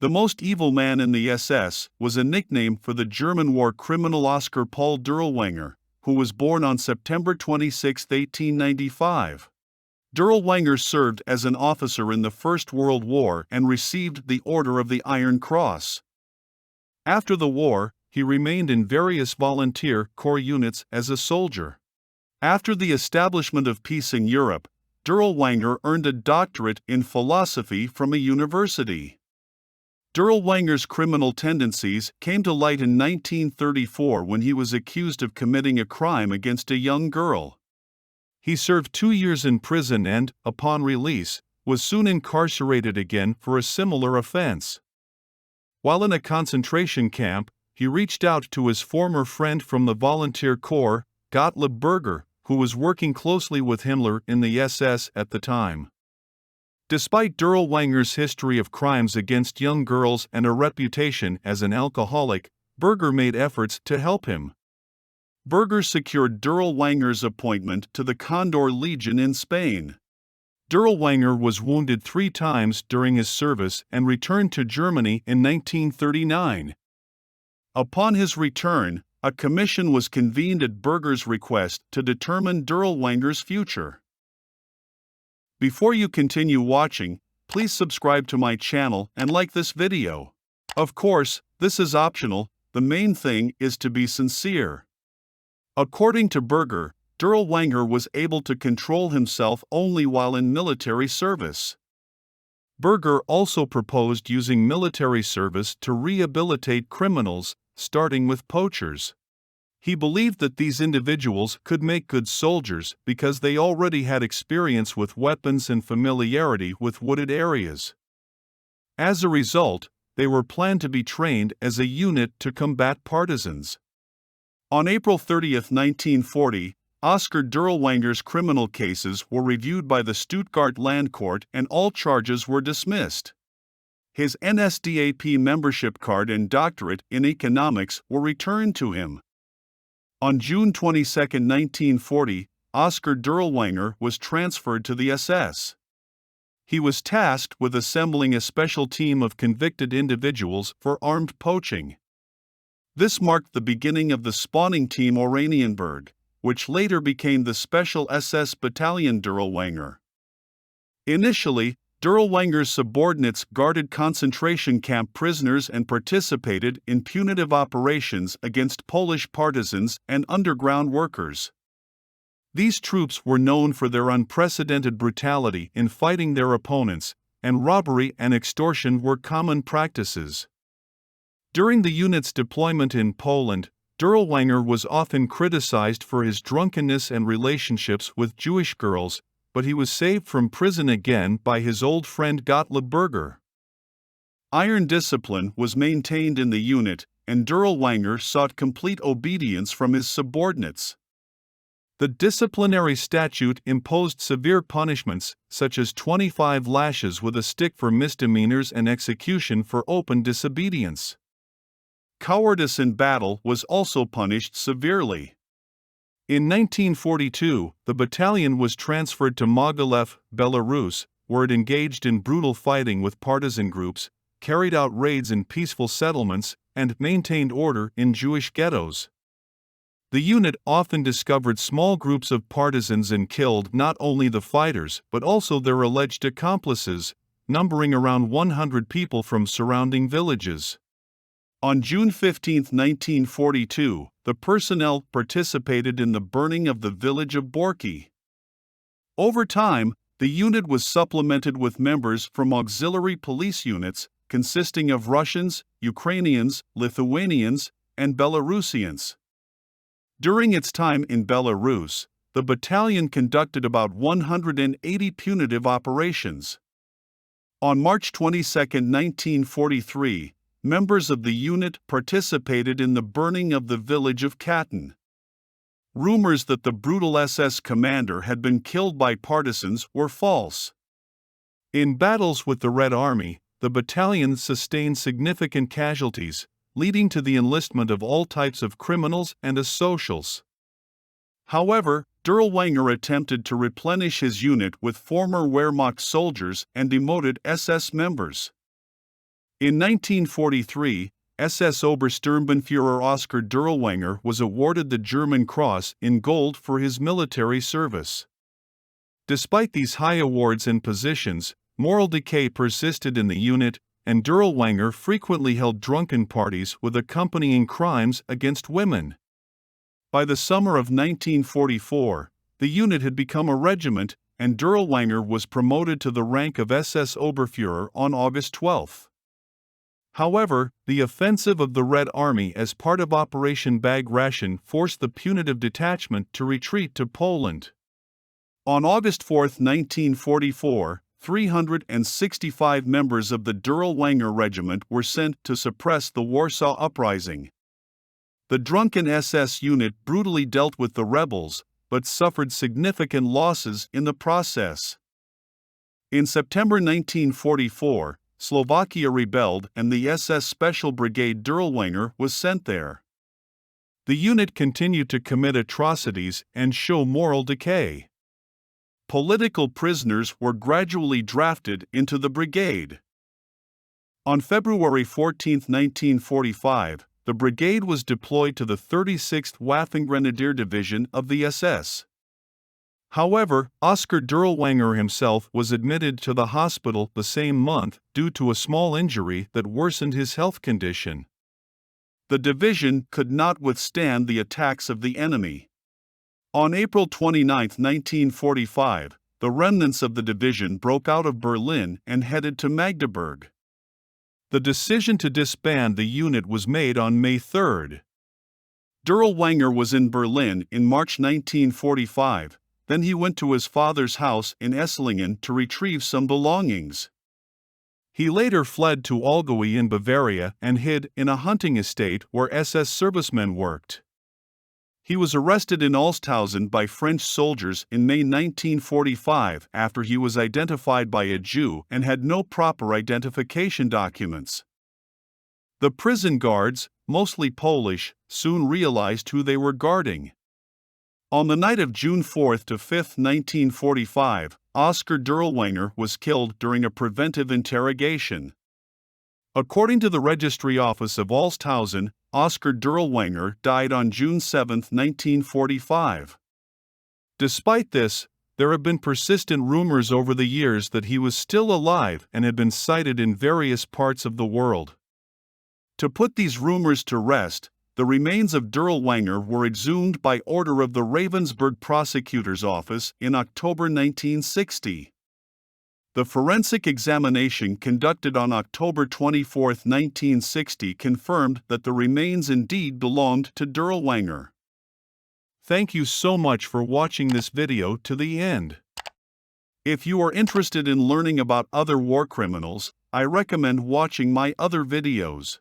The most evil man in the SS was a nickname for the German war criminal Oskar Paul Dirlewanger, who was born on September 26, 1895. Dirlewanger served as an officer in the First World War and received the Order of the Iron Cross. After the war, he remained in various volunteer corps units as a soldier. After the establishment of peace in Europe, Dirlewanger earned a doctorate in philosophy from a university. Dirlewanger's criminal tendencies came to light in 1934 when he was accused of committing a crime against a young girl. He served 2 years in prison and, upon release, was soon incarcerated again for a similar offense. While in a concentration camp, he reached out to his former friend from the volunteer corps, Gottlieb Berger, who was working closely with Himmler in the SS at the time. Despite Dirlewanger's history of crimes against young girls and a reputation as an alcoholic, Berger made efforts to help him. Berger secured Dirlewanger's appointment to the Condor Legion in Spain. Dirlewanger was wounded 3 times during his service and returned to Germany in 1939. Upon his return, a commission was convened at Berger's request to determine Dirlewanger's future. Before you continue watching, please subscribe to my channel and like this video. Of course, this is optional, the main thing is to be sincere. According to Berger, Dirlewanger was able to control himself only while in military service. Berger also proposed using military service to rehabilitate criminals, starting with poachers. He believed that these individuals could make good soldiers because they already had experience with weapons and familiarity with wooded areas. As a result, they were planned to be trained as a unit to combat partisans. On April 30, 1940, Oskar Dirlewanger's criminal cases were reviewed by the Stuttgart Land Court and all charges were dismissed. His NSDAP membership card and doctorate in economics were returned to him. On June 22, 1940, Oskar Dirlewanger was transferred to the SS. He was tasked with assembling a special team of convicted individuals for armed poaching. This marked the beginning of the spawning team Oranienburg, which later became the Special SS Battalion Dirlewanger. Initially, Dirlewanger's subordinates guarded concentration camp prisoners and participated in punitive operations against Polish partisans and underground workers. These troops were known for their unprecedented brutality in fighting their opponents, and robbery and extortion were common practices. During the unit's deployment in Poland, Dirlewanger was often criticized for his drunkenness and relationships with Jewish girls, but he was saved from prison again by his old friend Gottlieb Berger. Iron discipline was maintained in the unit, and Dirlewanger sought complete obedience from his subordinates. The disciplinary statute imposed severe punishments, such as 25 lashes with a stick for misdemeanors and execution for open disobedience. Cowardice in battle was also punished severely. In 1942, the battalion was transferred to Mogilev, Belarus, where it engaged in brutal fighting with partisan groups, carried out raids in peaceful settlements, and maintained order in Jewish ghettos. The unit often discovered small groups of partisans and killed not only the fighters but also their alleged accomplices, numbering around 100 people from surrounding villages. On June 15, 1942, the personnel participated in the burning of the village of Borki. Over time, the unit was supplemented with members from auxiliary police units consisting of Russians, Ukrainians, Lithuanians, and Belarusians. During its time in Belarus, the battalion conducted about 180 punitive operations. On March 22, 1943, members of the unit participated in the burning of the village of Katyn. Rumors that the brutal SS commander had been killed by partisans were false. In battles with the Red Army, the battalion sustained significant casualties, leading to the enlistment of all types of criminals and asocials. However, Dirlewanger attempted to replenish his unit with former Wehrmacht soldiers and demoted SS members. In 1943, SS Obersturmbannführer Oskar Dirlewanger was awarded the German Cross in Gold for his military service. Despite these high awards and positions, moral decay persisted in the unit, and Dirlewanger frequently held drunken parties with accompanying crimes against women. By the summer of 1944, the unit had become a regiment, and Dirlewanger was promoted to the rank of SS Oberführer on August 12. However, the offensive of the Red Army as part of Operation Bag Ration forced the punitive detachment to retreat to Poland. On August 4, 1944, 365 members of the Dirlewanger Regiment were sent to suppress the Warsaw Uprising. The drunken SS unit brutally dealt with the rebels, but suffered significant losses in the process. In September 1944, Slovakia rebelled and the SS Special Brigade Dirlewanger was sent there. The unit continued to commit atrocities and show moral decay. Political prisoners were gradually drafted into the brigade. On February 14, 1945, the brigade was deployed to the 36th Waffengrenadier Division of the SS. However, Oskar Dirlewanger himself was admitted to the hospital the same month due to a small injury that worsened his health condition. The division could not withstand the attacks of the enemy. On April 29, 1945, the remnants of the division broke out of Berlin and headed to Magdeburg. The decision to disband the unit was made on May 3. Dirlewanger was in Berlin in March 1945, then he went to his father's house in Esslingen to retrieve some belongings. He later fled to Allgäu in Bavaria and hid in a hunting estate where SS servicemen worked. He was arrested in Olshausen by French soldiers in May 1945 after he was identified by a Jew and had no proper identification documents. The prison guards, mostly Polish, soon realized who they were guarding. On the night of June 4 to 5, 1945, Oskar Dirlewanger was killed during a preventive interrogation. According to the Registry Office of Olshausen, Oskar Dirlewanger died on June 7, 1945. Despite this, there have been persistent rumors over the years that he was still alive and had been sighted in various parts of the world. To put these rumors to rest, the remains of Dirlewanger were exhumed by order of the Ravensburg Prosecutor's Office in October 1960. The forensic examination conducted on October 24, 1960 confirmed that the remains indeed belonged to Dirlewanger. Thank you so much for watching this video to the end. If you are interested in learning about other war criminals, I recommend watching my other videos.